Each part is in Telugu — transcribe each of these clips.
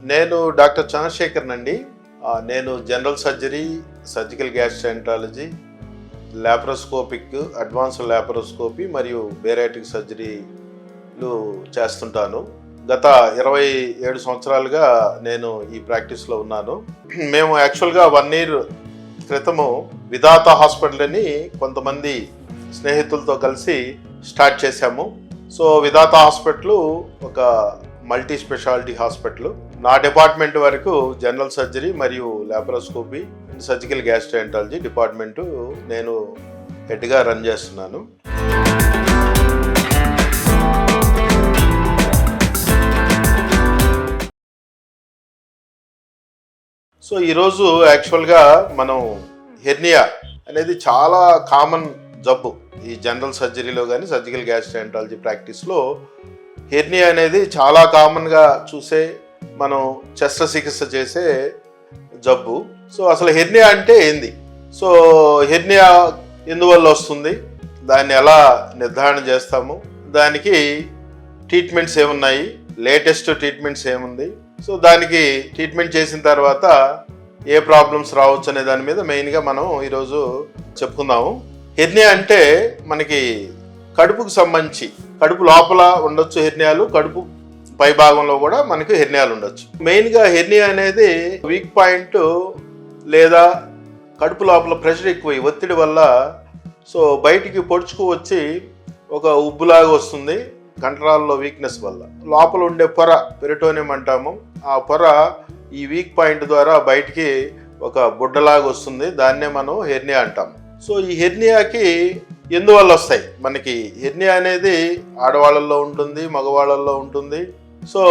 నేను డాక్టర్ చంద్రశేఖర్ నండి. నేను general surgery, surgical gastroenterology, laparoscopic, advanced laparoscopy మరియు బేరాటిక్ సర్జరీలు చేస్తుంటాను. గత 27 సంవత్సరాలుగా నేను ఈ ప్రాక్టీస్లో ఉన్నాను. మేము యాక్చువల్గా 1 year క్రితము విధాత హాస్పిటల్ అని కొంతమంది స్నేహితులతో కలిసి స్టార్ట్ చేశాము. సో విధాత హాస్పిటల్ ఒక మల్టీ స్పెషాలిటీ హాస్పిటల్. నా డిపార్ట్మెంట్ వరకు జనరల్ సర్జరీ మరియు laparoscopy and surgical gastroenterology department నేను హెడ్గా రన్ చేస్తున్నాను. సో ఈరోజు యాక్చువల్గా మనం హెర్నియా అనేది చాలా కామన్ జబ్బు. ఈ జనరల్ సర్జరీలో కానీ సర్జికల్ గ్యాస్ట్రాంట్రాలజీ ప్రాక్టీస్లో హెర్నియా అనేది చాలా కామన్గా చూసే, మనం శస్త్రచికిత్స చేసే జబ్బు. సో అసలు హెర్నియా అంటే ఏంది, సో హెర్నియా ఎందువల్ల వస్తుంది, దాన్ని ఎలా నిర్ధారణ చేస్తాము, దానికి ట్రీట్మెంట్స్ ఏమున్నాయి, లేటెస్ట్ ట్రీట్మెంట్స్ ఏముంది, సో దానికి ట్రీట్మెంట్ చేసిన తర్వాత ఏ ప్రాబ్లమ్స్ రావచ్చు అనే దాని మీద మెయిన్గా మనం ఈరోజు చెప్పుకుందాము. హెర్నియా అంటే మనకి కడుపుకు సంబంధించి, కడుపు లోపల ఉండొచ్చు హెర్నియాలు, కడుపు పై భాగంలో కూడా మనకి హెర్నియాలు ఉండొచ్చు. మెయిన్గా హెర్నియా అనేది వీక్ పాయింట్ లేదా కడుపు లోపల ప్రెషర్ ఎక్కువ, ఒత్తిడి వల్ల సో బయటికి పొడుచుకు వచ్చి ఒక ఉబ్బులాగా వస్తుంది. కండరాల్లో వీక్నెస్ వల్ల లోపల ఉండే పొర పెరిటోనియం అంటాము. ఆ పొర ఈ వీక్ పాయింట్ ద్వారా బయటికి ఒక బుడ్డలాగా వస్తుంది, దాన్నే మనం హెర్నియా అంటాము. సో ఈ హెర్నియాకి ఎందువల్ల వస్తాయి, మనకి హెర్నియా అనేది ఆడవాళ్ళల్లో ఉంటుంది, మగవాళ్ళల్లో ఉంటుంది. సో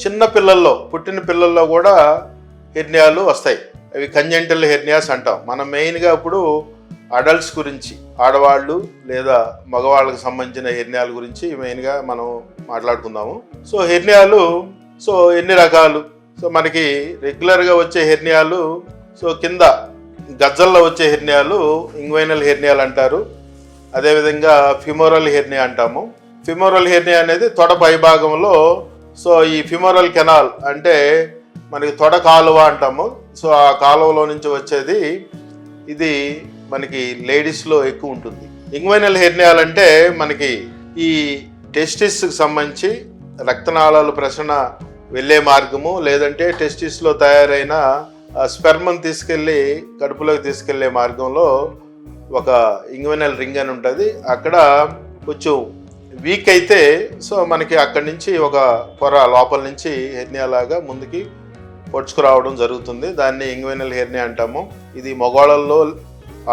చిన్న పిల్లల్లో, పుట్టిన పిల్లల్లో కూడా హెర్నియాలు వస్తాయి. అవి కంజెంటల్ హెర్నియాస్ అంటాం. మనం మెయిన్గా ఇప్పుడు అడల్ట్స్ గురించి, ఆడవాళ్ళు లేదా మగవాళ్ళకి సంబంధించిన హెర్నియాల గురించి మెయిన్గా మనం మాట్లాడుకుందాము. సో హెర్నియాలు సో ఎన్ని రకాలు, సో మనకి రెగ్యులర్గా వచ్చే హెర్నియాలు, సో కింద గజ్జల్లో వచ్చే హెర్నియాలు ఇంగ్వైనల్ హెర్నియాలు అంటారు. అదేవిధంగా ఫిమోరల్ హెర్నియా అంటాము. ఫిమోరల్ హెర్నియా అనేది తొడ పై భాగంలో, సో ఈ ఫిమోరల్ కెనాల్ అంటే మనకి తొడ కాలువ అంటాము. సో ఆ కాలువలో నుంచి వచ్చేది, ఇది మనకి లేడీస్లో ఎక్కువ ఉంటుంది. ఇంగ్వైనల్ హెర్నియాలు అంటే మనకి ఈ టెస్టిస్కి సంబంధించి రక్తనాళాలు ప్రసరణ వెళ్ళే మార్గము, లేదంటే టెస్టిస్లో తయారైన స్పెర్మ్ని తీసుకెళ్ళి కడుపులోకి తీసుకెళ్లే మార్గంలో ఒక ఇంగ్వైనల్ రింగ్ అని ఉంటుంది. అక్కడ కొంచెం వీక్ అయితే సో మనకి అక్కడి నుంచి ఒక పొర లోపల నుంచి హెర్నియా లాగా ముందుకి పొడుచుకురావడం జరుగుతుంది. దాన్ని ఇంగ్వైనల్ హెర్నియా అంటాము. ఇది మగవాళ్ళల్లో,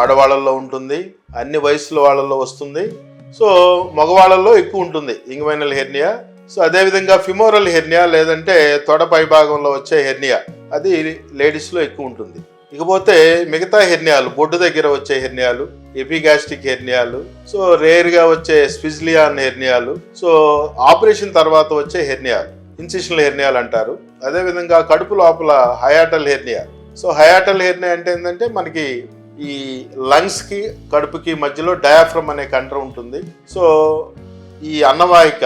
ఆడవాళ్ళల్లో ఉంటుంది, అన్ని వయసుల వాళ్ళల్లో వస్తుంది. సో మగవాళ్ళల్లో ఎక్కువ ఉంటుంది ఇంగ్వైనల్ హెర్నియా. సో అదేవిధంగా ఫిమోరల్ హెర్నియా లేదంటే తొడ పై భాగంలో వచ్చే హెర్నియా, అది లేడీస్లో ఎక్కువ ఉంటుంది. ఇకపోతే మిగతా హెర్నియాలు, బొడ్డు దగ్గర వచ్చే హెర్నియాలు, ఎపిగాస్ట్రిక్ హెర్నియాలు, సో రేర్గా వచ్చే స్విజ్లియాన్ హెర్నియాలు, సో ఆపరేషన్ తర్వాత వచ్చే హెర్నియాలు ఇన్సిషనల్ హెర్నియాలు అంటారు. అదేవిధంగా కడుపు లోపల hiatal hernia. So hiatal hernia అంటే ఏంటంటే మనకి ఈ లంగ్స్కి కడుపుకి మధ్యలో డయాఫ్రమ్ అనే కంట్ర ఉంటుంది. సో ఈ అన్నవాహిక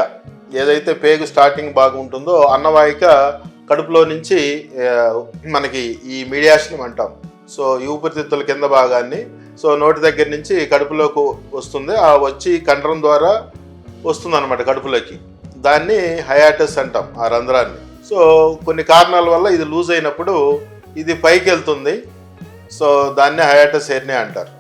ఏదైతే పేగు స్టార్టింగ్ భాగం ఉంటుందో, అన్నవాహిక కడుపులో నుంచి మనకి ఈ మీడియాషన్ అంటాం. సో ఈ ఊపిరితిత్తుల కింద భాగాన్ని, సో నోటి దగ్గర నుంచి కడుపులోకి వస్తుంది, ఆ వచ్చి కండరం ద్వారా వస్తుంది అనమాట కడుపులోకి. దాన్ని హయాటస్ అంటాం, ఆ రంధ్రాన్ని. సో కొన్ని కారణాల వల్ల ఇది లూజ్ అయినప్పుడు ఇది పైకి వెళ్తుంది. సో దాన్ని హయాటస్ హెర్నియా అంటారు.